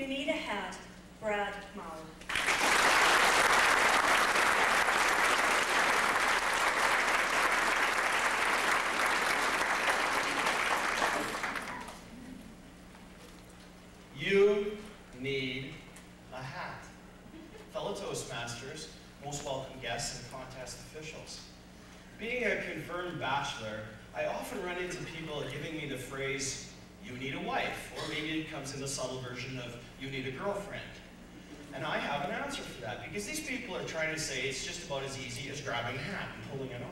You Need a Hat, Brad Maurer. You need a hat. Fellow Toastmasters, most welcome guests and contest officials. Being a confirmed bachelor, I often run into people giving me the phrase, you need a wife, or maybe it comes in the subtle version of, you need a girlfriend. And I have an answer for that, because these people are trying to say it's just about as easy as grabbing a hat and pulling it on.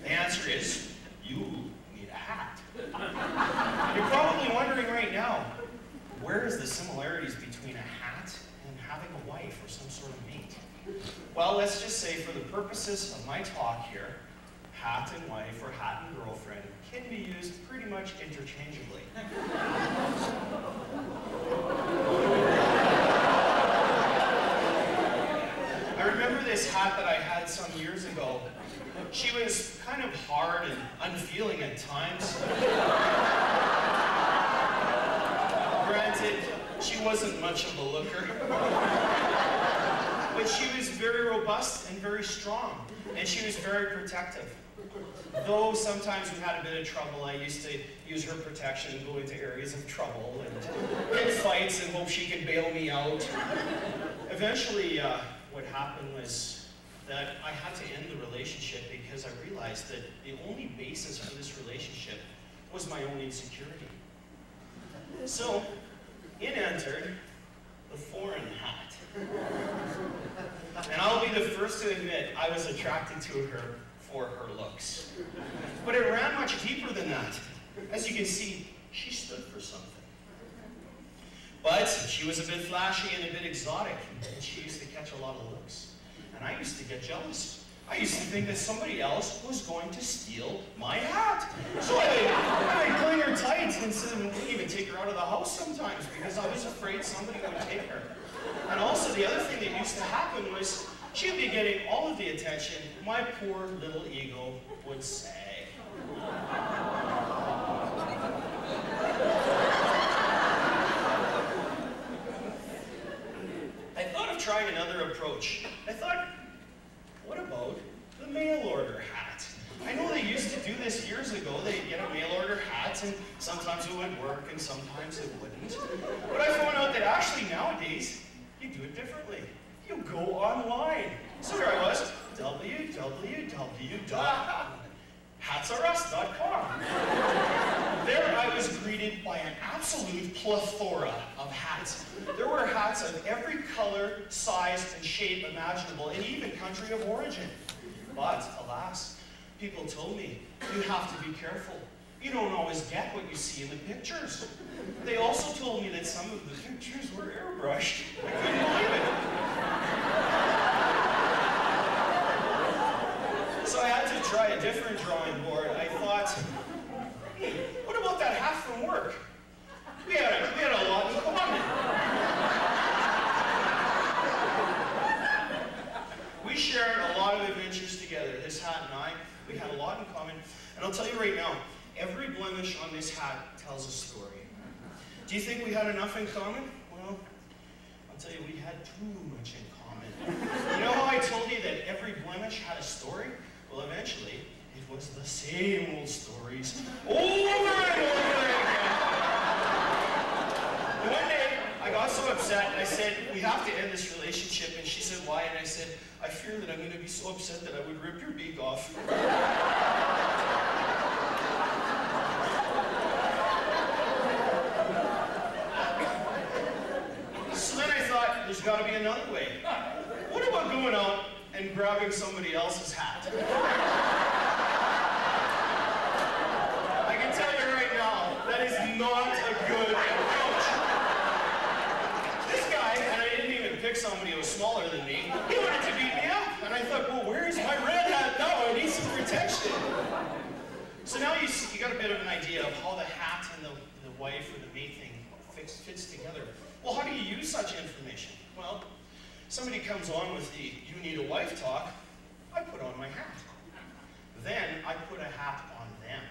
The answer is, you need a hat. You're probably wondering right now, where is the similarities between a hat and having a wife or some sort of mate? Well, let's just say for the purposes of my talk here, hat and wife or hat and girlfriend can be used pretty much interchangeably. I remember this hat that I had some years ago. She was kind of hard and unfeeling at times. Granted, she wasn't much of a looker. But she was very robust and very strong, and she was very protective. Though sometimes we had a bit of trouble, I used to use her protection and go into areas of trouble and get fights and hope she could bail me out. Eventually, what happened was that I had to end the relationship because I realized that the only basis for this relationship was my own insecurity. So, in entered the foreign hat. And I'll be the first to admit I was attracted to her for her looks. But it ran much deeper than that. As you can see, she stood for something. But she was a bit flashy and a bit exotic, and she used to catch a lot of looks. And I used to get jealous. I used to think that somebody else was going to steal my hat. So I'd cling her tight and wouldn't even take her out of the house sometimes because I was afraid somebody would take her. And also the other thing that used to happen was she'd be getting all of the attention. My poor little ego would sag. I thought of trying another approach. I thought, what about the mail order hat? I know they used to do this years ago. They'd get a mail order hat, and sometimes it would work, and sometimes it wouldn't. But I found out that actually nowadays, you do it differently. You go online. So here I was, www.hatsrus.com. There I was greeted by an absolute plethora of hats. There were hats of every color, size, and shape imaginable, and even country of origin. But, alas, people told me, you have to be careful. You don't always get what you see in the pictures. They also told me that some of the pictures were airbrushed. I couldn't believe it. So I had to try a different drawing board. I thought, hey, what about that hat from work? We had a lot in common. We shared a lot of adventures together, this hat and I. We had a lot in common. And I'll tell you right now, every blemish on this hat tells a story. Do you think we had enough in common? Well, I'll tell you, we had too much in common. You know how I told you that every blemish had a story? Well, eventually, it was the same old stories over and over again. And one day, I got so upset, and I said, we have to end this relationship. And she said, why? And I said, I fear that I'm going to be so upset that I would rip your beak off. So then I thought, there's got to be another way. What about going out and grabbing somebody else's hat? I can tell you right now, that is not a good approach. This guy, and I didn't even pick somebody who was smaller than me, he wanted to beat me up. And I thought, well, where's my red hat now? I need some protection. So now you got a bit of an idea of how the hat and the wife or the mate thing fits together. Well, how do you use such information? Well, somebody comes on with the you need a wife talk, I put on my hat. Then I put a hat on them.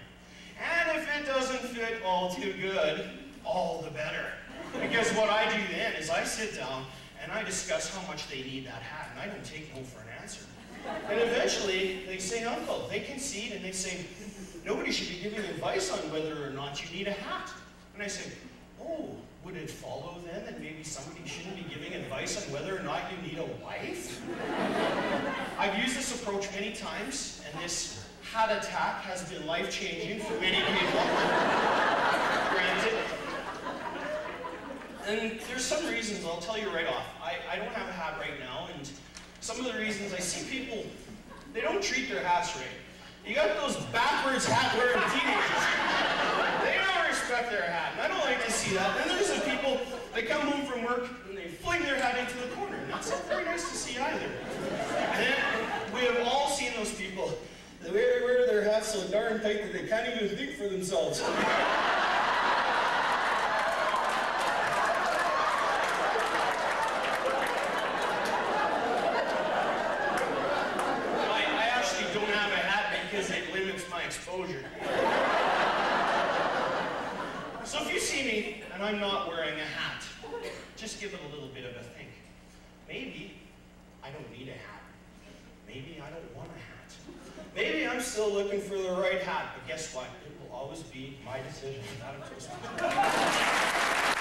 And if it doesn't fit all too good, all the better. Because what I do then is I sit down and I discuss how much they need that hat, and I don't take no for an answer. And eventually, they say, Uncle, they concede and they say, nobody should be giving advice on whether or not you need a hat. And I say, oh, would it follow then that maybe somebody shouldn't be giving advice on whether or not you need a wife? I've used this approach many times, and this hat attack has been life-changing for many people. Granted. And there's some reasons, I'll tell you right off. I don't have a hat right now, and some of the reasons I see people, they don't treat their hats right. You got those backwards hat-wearing teenagers. They don't respect their hat, and I don't like to see that. Then there's the people, they come home from work, and they fling their hat into the corner, and that's not very nice to see either. And then we have all seen those people. They wear their hats so darn tight that they can't even think for themselves. Exposure. So if you see me and I'm not wearing a hat, just give it a little bit of a think. Maybe I don't need a hat. Maybe I don't want a hat. Maybe I'm still looking for the right hat, but guess what? It will always be my decision, not a Toastmaster.